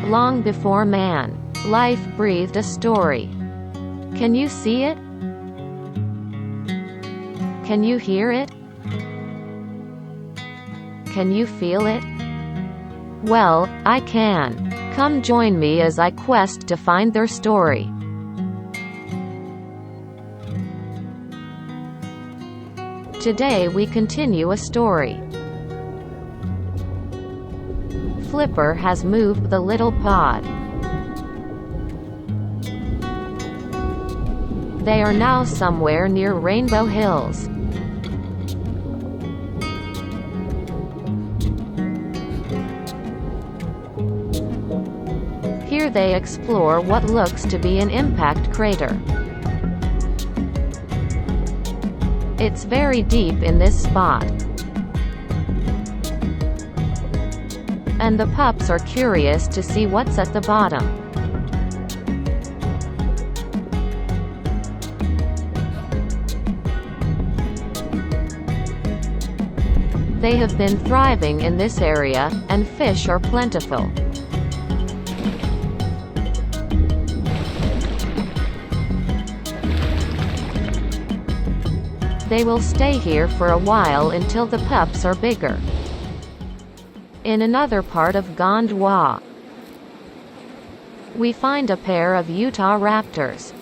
Long before man, life breathed a story. Can you see it? Can you hear it? Can you feel it? Well, I can. Come join me as I quest to find their story. Today we continue a story. Flipper has moved the little pod. They are now somewhere near Rainbow Hills. Here they explore what looks to be an impact crater. It's very deep in this spot. And the pups are curious to see what's at the bottom. They have been thriving in this area, and fish are plentiful. They will stay here for a while until the pups are bigger. In another part of Gondwa, we find a pair of Utah Raptors.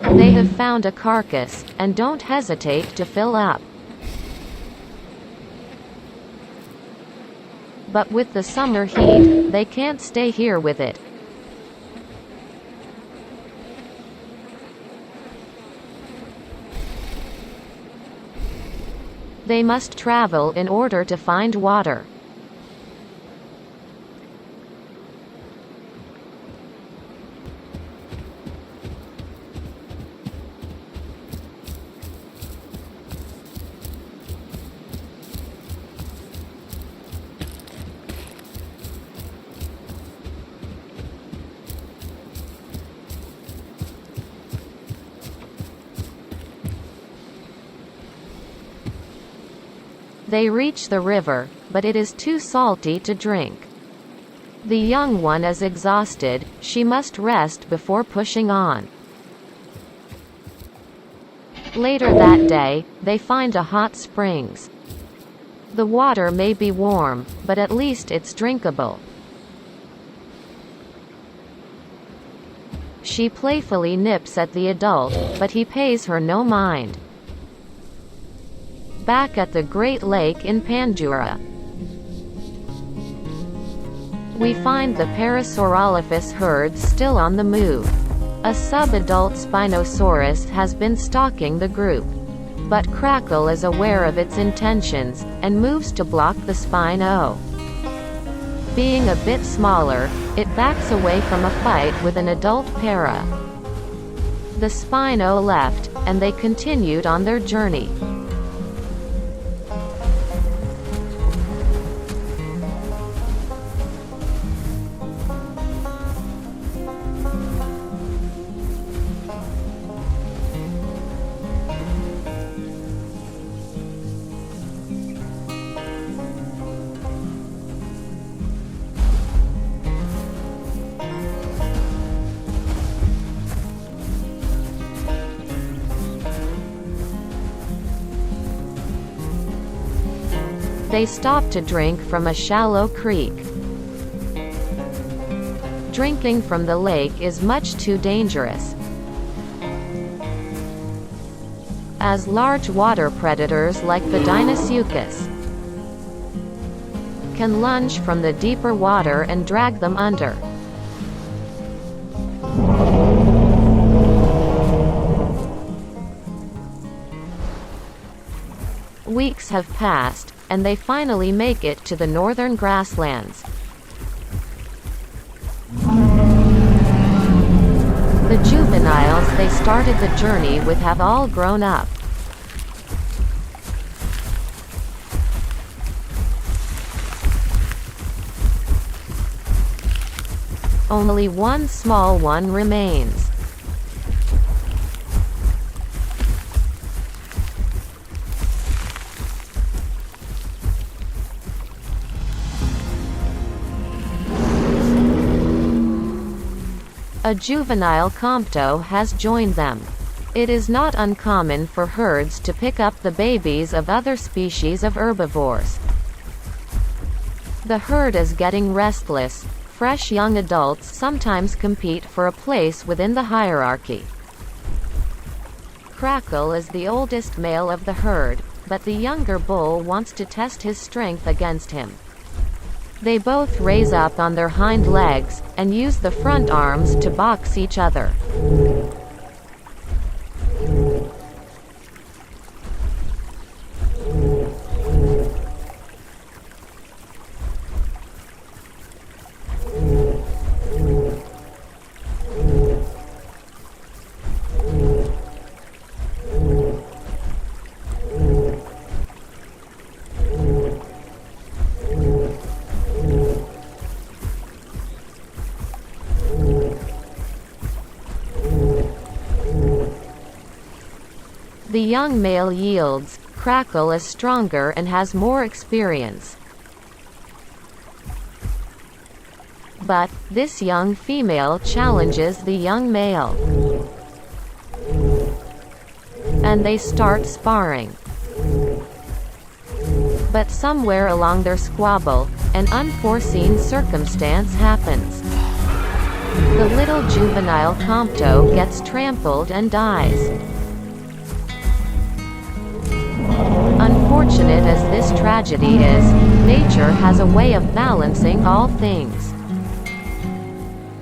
They have found a carcass, and don't hesitate to fill up. But with the summer heat, they can't stay here with it. They must travel in order to find water. They reach the river, but it is too salty to drink. The young one is exhausted, she must rest before pushing on. Later that day, they find a hot springs. The water may be warm, but at least it's drinkable. She playfully nips at the adult, but he pays her no mind. Back at the Great Lake in Pandura, we find the Parasaurolophus herd still on the move. A sub-adult Spinosaurus has been stalking the group. But Crackle is aware of its intentions, and moves to block the Spino. Being a bit smaller, it backs away from a fight with an adult para. The Spino left, and they continued on their journey. They stop to drink from a shallow creek. Drinking from the lake is much too dangerous, as large water predators like the Deinosuchus can lunge from the deeper water and drag them under. Weeks have passed, and they finally make it to the northern grasslands. The juveniles they started the journey with have all grown up. Only one small one remains. A juvenile compto has joined them. It is not uncommon for herds to pick up the babies of other species of herbivores. The herd is getting restless. Fresh young adults sometimes compete for a place within the hierarchy. Crackle is the oldest male of the herd, but the younger bull wants to test his strength against him. They both raise up on their hind legs, and use the front arms to box each other. The young male yields. Crackle is stronger and has more experience. But this young female challenges the young male, and they start sparring. But somewhere along their squabble, an unforeseen circumstance happens. The little juvenile compto gets trampled and dies. Unfortunate as this tragedy is, nature has a way of balancing all things.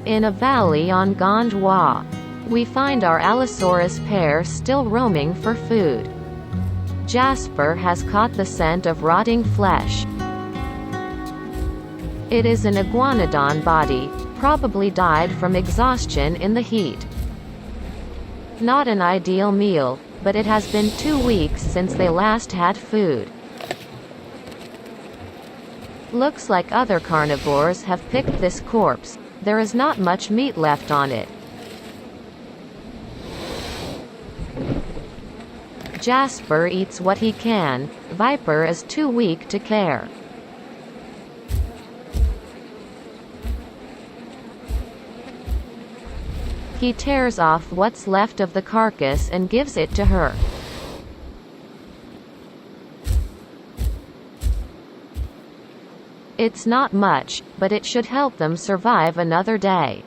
In a valley on Gondwa, we find our Allosaurus pair still roaming for food. Jasper has caught the scent of rotting flesh. It is an iguanodon body, probably died from exhaustion in the heat. Not an ideal meal, but it has been 2 weeks since they last had food. Looks like other carnivores have picked this corpse. There is not much meat left on it. Jasper eats what he can. Viper is too weak to care. He tears off what's left of the carcass and gives it to her. It's not much, but it should help them survive another day.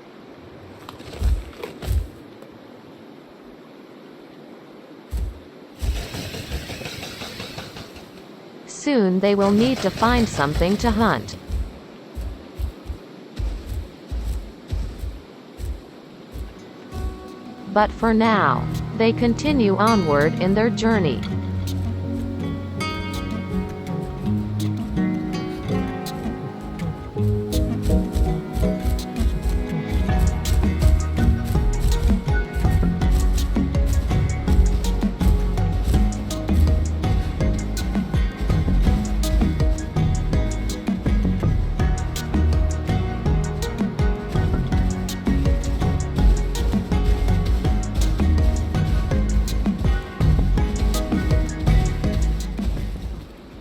Soon they will need to find something to hunt. But for now, they continue onward in their journey.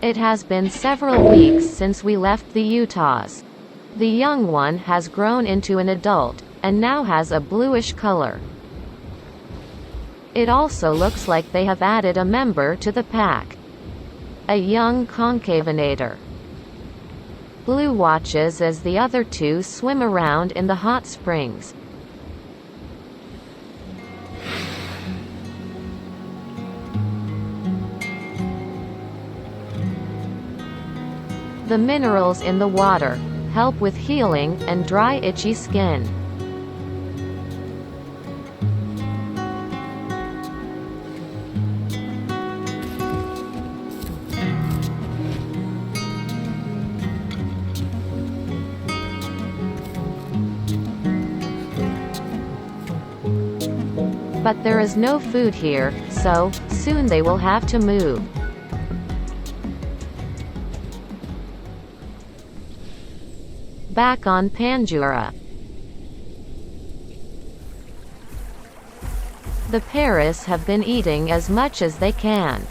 It has been several weeks since we left the Utahs. The young one has grown into an adult, and now has a bluish color. It also looks like they have added a member to the pack. A young concavinator. Blue watches as the other two swim around in the hot springs. The minerals in the water help with healing and dry itchy skin. But there is no food here, so soon they will have to move. Back on Pandora. The Paris have been eating as much as they can.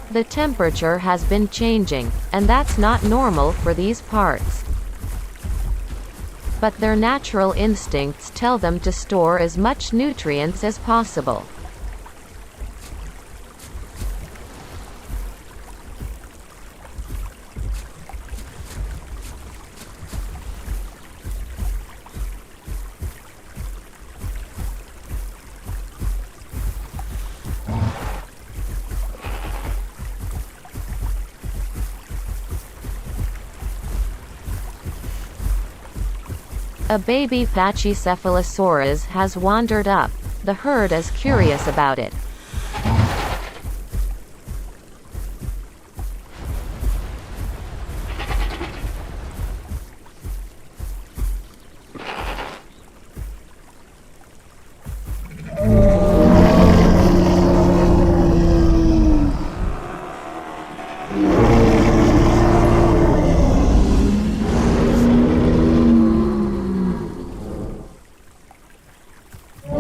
The temperature has been changing, and that's not normal for these parts. but their natural instincts tell them to store as much nutrients as possible. A baby Pachycephalosaurus has wandered up. The herd is curious about it.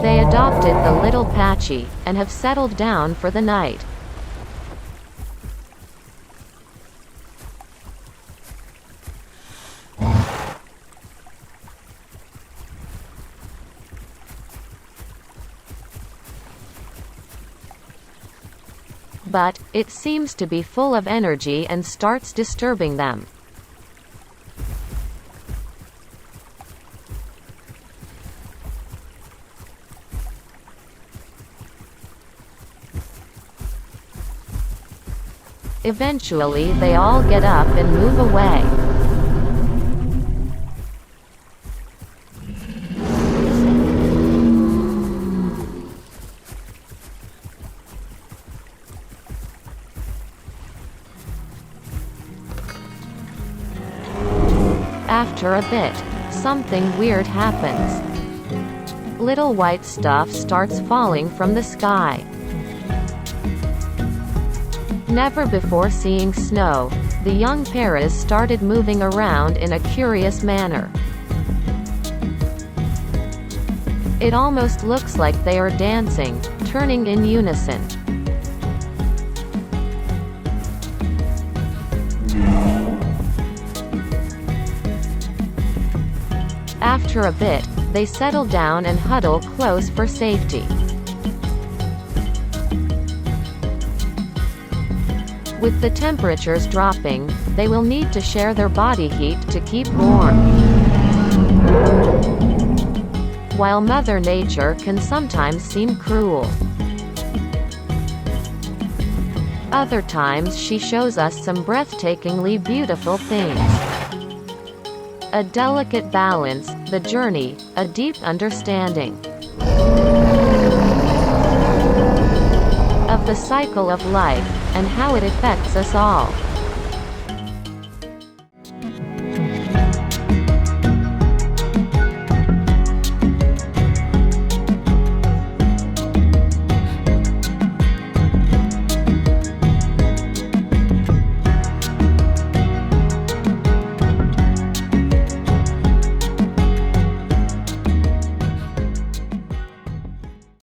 They adopted the little Patchy, and have settled down for the night. But it seems to be full of energy and starts disturbing them. Eventually they all get up and move away. After a bit, something weird happens. Little white stuff starts falling from the sky. Never before seeing snow, the young paras started moving around in a curious manner. It almost looks like they are dancing, turning in unison. After a bit, they settle down and huddle close for safety. With the temperatures dropping, they will need to share their body heat to keep warm. While Mother Nature can sometimes seem cruel, other times she shows us some breathtakingly beautiful things. A delicate balance, the journey, a deep understanding of the cycle of life, and how it affects us all.